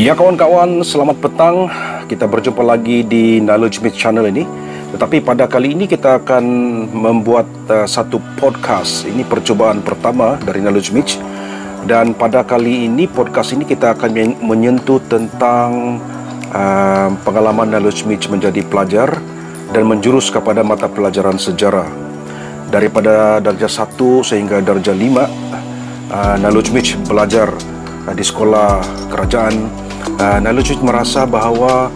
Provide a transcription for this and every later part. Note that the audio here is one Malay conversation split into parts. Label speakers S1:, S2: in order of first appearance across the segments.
S1: Ya kawan-kawan, selamat petang. Kita berjumpa lagi di Knowledge Meet channel ini. Tetapi pada kali ini kita akan membuat satu podcast. Ini percubaan pertama dari Knowledge Meet. Dan pada kali ini, podcast ini kita akan menyentuh tentang pengalaman Knowledge Meet menjadi pelajar dan menjurus kepada mata pelajaran sejarah. Daripada darjah 1 sehingga darjah 5, Knowledge Meet belajar di sekolah kerajaan. Knowledge Meet merasa bahawa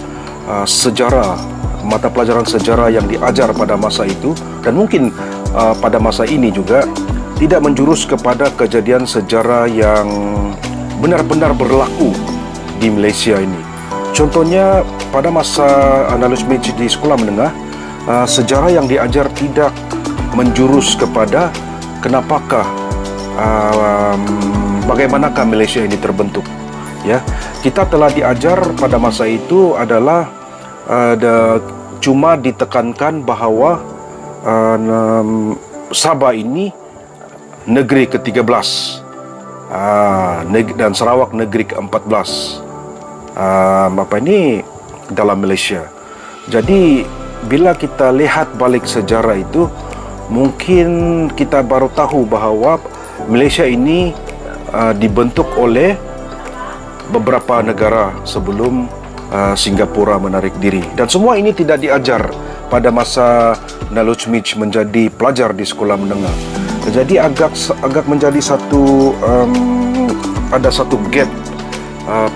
S1: sejarah, mata pelajaran sejarah yang diajar pada masa itu dan mungkin pada masa ini juga tidak menjurus kepada kejadian sejarah yang benar-benar berlaku di Malaysia ini. Contohnya pada masa Knowledge Meet di sekolah menengah, sejarah yang diajar tidak menjurus kepada kenapakah bagaimanakah Malaysia ini terbentuk. Ya, kita telah diajar pada masa itu adalah cuma ditekankan bahawa Sabah ini negeri ke-13 dan Sarawak negeri ke-14 dalam Malaysia. Jadi bila kita lihat balik sejarah itu, mungkin kita baru tahu bahawa Malaysia ini dibentuk oleh beberapa negara sebelum Singapura menarik diri, dan semua ini tidak diajar pada masa Knowledge Meet menjadi pelajar di sekolah menengah. Jadi agak menjadi ada satu gap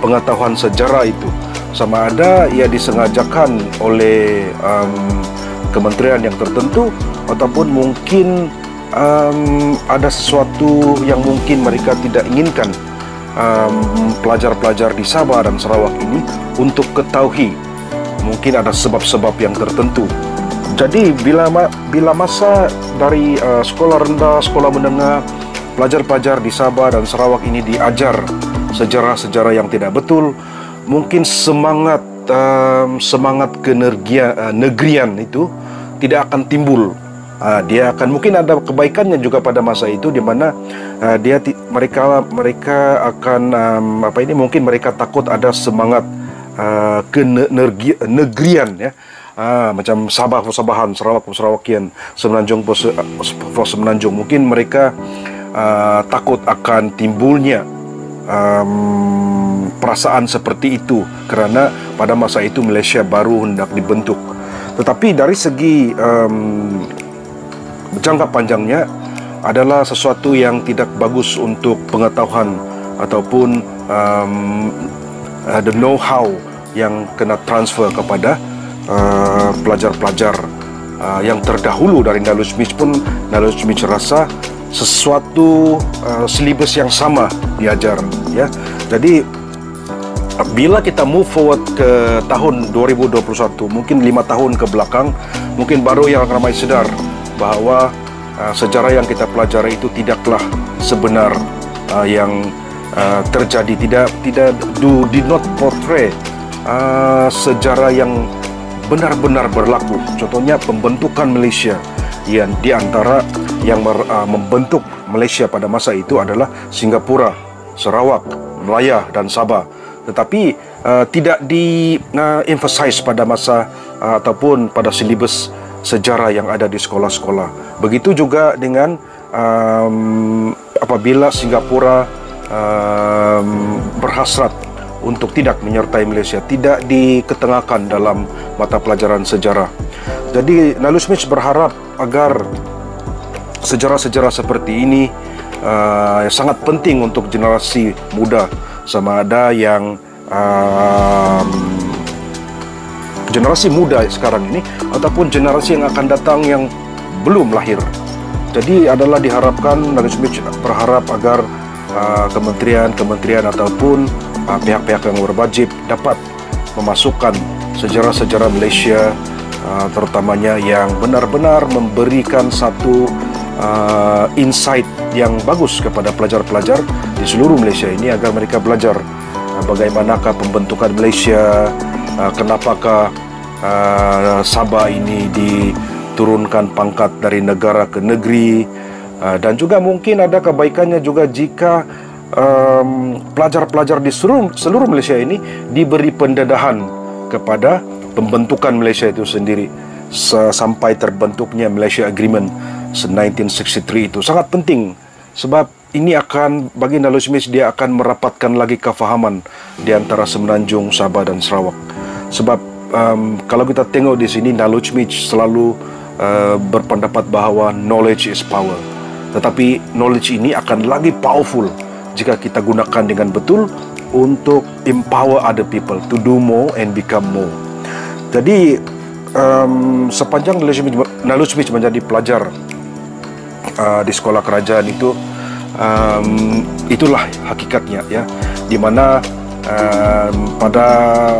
S1: pengetahuan sejarah itu, sama ada ia disengajakan oleh kementerian yang tertentu ataupun mungkin ada sesuatu yang mungkin mereka tidak inginkan pelajar-pelajar di Sabah dan Sarawak ini untuk ketahui. Mungkin ada sebab-sebab yang tertentu. Jadi bila masa dari sekolah rendah, sekolah menengah, pelajar-pelajar di Sabah dan Sarawak ini diajar sejarah-sejarah yang tidak betul, mungkin semangat kenegrian itu tidak akan timbul. Dia akan mungkin ada kebaikannya juga pada masa itu, di mana mereka akan mungkin mereka takut ada semangat kenegrian, ya. Macam Sabah-Sabahan, Sarawak-Sarawakian, Semenanjung Semenanjung. Mungkin mereka takut akan timbulnya perasaan seperti itu kerana pada masa itu Malaysia baru hendak dibentuk. Tetapi dari segi jangka panjangnya adalah sesuatu yang tidak bagus untuk pengetahuan ataupun the know-how yang kena transfer kepada pelajar-pelajar yang terdahulu dari Knowledge Meet pun. Knowledge Meet rasa sesuatu silibus yang sama diajar, ya. Jadi bila kita move forward ke tahun 2021, mungkin 5 tahun ke belakang, mungkin baru yang ramai sedar bahawa sejarah yang kita pelajari itu tidaklah sebenar yang terjadi, did not portray sejarah yang benar-benar berlaku. Contohnya pembentukan Malaysia, yang di antara yang membentuk Malaysia pada masa itu adalah Singapura, Sarawak, Melaya dan Sabah. Tetapi tidak di-emphasize pada masa ataupun pada silibus sejarah yang ada di sekolah-sekolah. Begitu juga dengan apabila Singapura berhasrat untuk tidak menyertai Malaysia, tidak diketengahkan dalam mata pelajaran sejarah. Jadi Knowledge Meet berharap agar sejarah-sejarah seperti ini sangat penting untuk generasi muda, sama ada yang generasi muda sekarang ini ataupun generasi yang akan datang yang belum lahir. Jadi adalah diharapkan, Knowledge Meet berharap agar kementerian ataupun pihak-pihak yang berwajib dapat memasukkan sejarah-sejarah Malaysia, terutamanya yang benar-benar memberikan satu insight yang bagus kepada pelajar-pelajar di seluruh Malaysia ini, agar mereka belajar bagaimanakah pembentukan Malaysia, kenapakah Sabah ini diturunkan pangkat dari negara ke negeri, dan juga mungkin ada kebaikannya juga jika pelajar-pelajar di seluruh Malaysia ini diberi pendedahan kepada pembentukan Malaysia itu sendiri sampai terbentuknya Malaysia Agreement 1963 itu sangat penting, sebab ini akan bagi Knowledge Meet, dia akan merapatkan lagi kefahaman di antara Semenanjung, Sabah dan Sarawak. Sebab kalau kita tengok di sini, Knowledge Meet selalu berpendapat bahawa knowledge is power. Tetapi knowledge ini akan lagi powerful jika kita gunakan dengan betul untuk empower other people to do more and become more. Jadi sepanjang Knowledge Meet menjadi pelajar di sekolah kerajaan itu, itulah hakikatnya, ya, di mana pada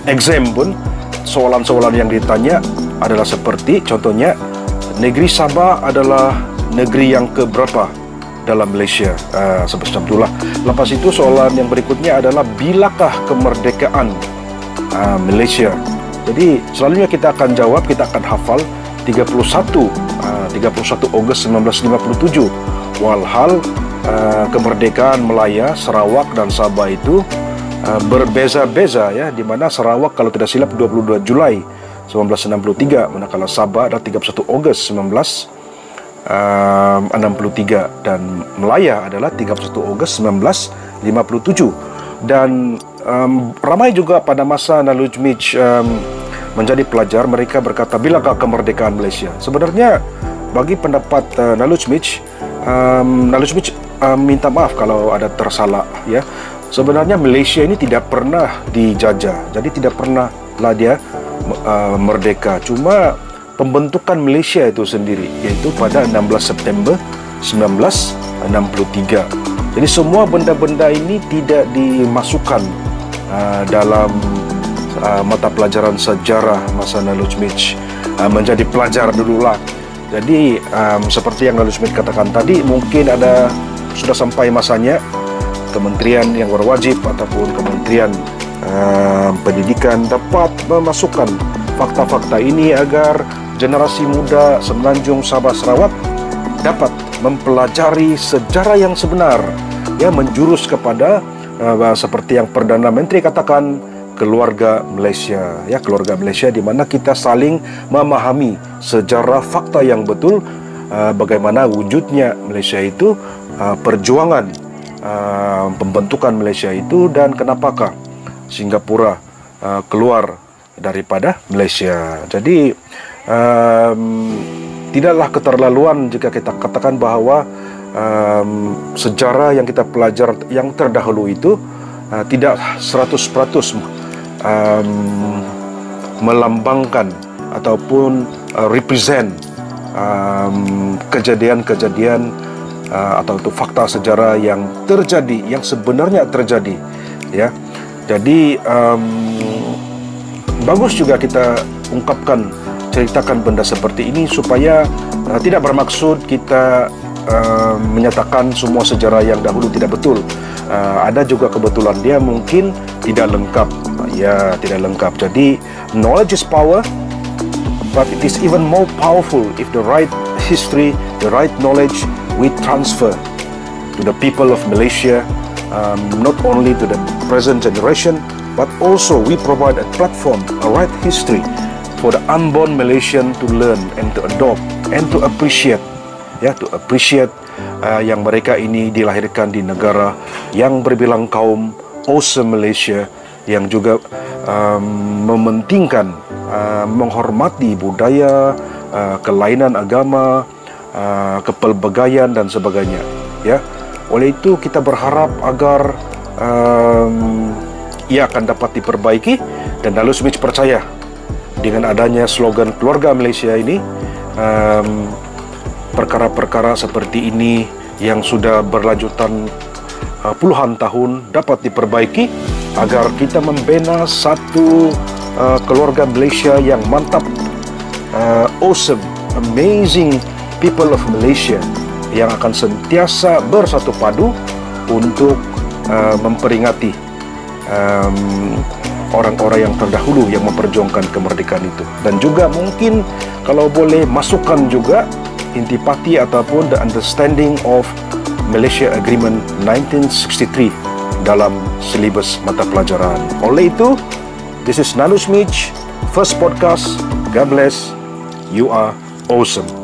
S1: exam pun soalan-soalan yang ditanya adalah seperti contohnya, negeri Sabah adalah negeri yang keberapa dalam Malaysia, semacam itulah. Lepas itu soalan yang berikutnya adalah bilakah kemerdekaan Malaysia. Jadi selalunya kita akan jawab, kita akan hafal 31 Ogos 1957. Walhal kemerdekaan Melaya, Sarawak dan Sabah itu berbeza-beza, ya, di mana Sarawak kalau tidak silap 22 Julai 1963, manakala Sabah adalah 31 Ogos 1963 dan Melaya adalah 31 Ogos 1957. Dan ramai juga pada masa Knowledge Meet menjadi pelajar, mereka berkata, bilakah kemerdekaan Malaysia? Sebenarnya bagi pendapat Knowledge Meet, minta maaf kalau ada tersalah, ya. Sebenarnya Malaysia ini tidak pernah dijajah, jadi tidak pernahlah dia merdeka. Cuma pembentukan Malaysia itu sendiri, yaitu pada 16 September 1963. Jadi semua benda-benda ini tidak dimasukkan dalam mata pelajaran sejarah masa Knowledge Meet menjadi pelajar dululah. Jadi seperti yang Knowledge Meet katakan tadi, mungkin sudah sampai masanya kementerian yang berwajib ataupun kementerian pendidikan dapat memasukkan fakta-fakta ini agar generasi muda Semenanjung, Sabah, Sarawak dapat mempelajari sejarah yang sebenar, ya, menjurus kepada seperti yang Perdana Menteri katakan, keluarga Malaysia, ya, keluarga Malaysia, di mana kita saling memahami sejarah fakta yang betul, bagaimana wujudnya Malaysia itu, perjuangan pembentukan Malaysia itu, dan kenapakah Singapura keluar daripada Malaysia. Jadi tidaklah keterlaluan jika kita katakan bahawa sejarah yang kita pelajar yang terdahulu itu tidak 100% melambangkan ataupun represent kejadian-kejadian atau itu fakta sejarah yang terjadi, yang sebenarnya terjadi, ya. Jadi bagus juga kita ungkapkan, ceritakan benda seperti ini supaya tidak bermaksud kita menyatakan semua sejarah yang dahulu tidak betul. Ada juga kebetulan dia mungkin tidak lengkap, ya, tidak lengkap. Jadi knowledge is power, but it is even more powerful if the right history, the right knowledge we transfer to the people of Malaysia, not only to the present generation, but also we provide a platform, a right history for the unborn Malaysian to learn and to adopt and to appreciate, ya, to appreciate yang mereka ini dilahirkan di negara yang berbilang kaum, awesome Malaysia, yang juga mementingkan, menghormati budaya, kelainan agama, kepelbagaian dan sebagainya, ya. Oleh itu kita berharap agar ia akan dapat diperbaiki, dan Knowledge Meet percaya dengan adanya slogan keluarga Malaysia ini, perkara-perkara seperti ini yang sudah berlanjutan puluhan tahun dapat diperbaiki agar kita membina satu keluarga Malaysia yang mantap, awesome, amazing people of Malaysia yang akan sentiasa bersatu padu untuk memperingati orang-orang yang terdahulu yang memperjuangkan kemerdekaan itu. Dan juga mungkin kalau boleh masukkan juga intipati ataupun the understanding of Malaysia Agreement 1963 dalam silibus mata pelajaran. Oleh itu, this is Knowledge Mitch, first podcast. God bless. You are awesome.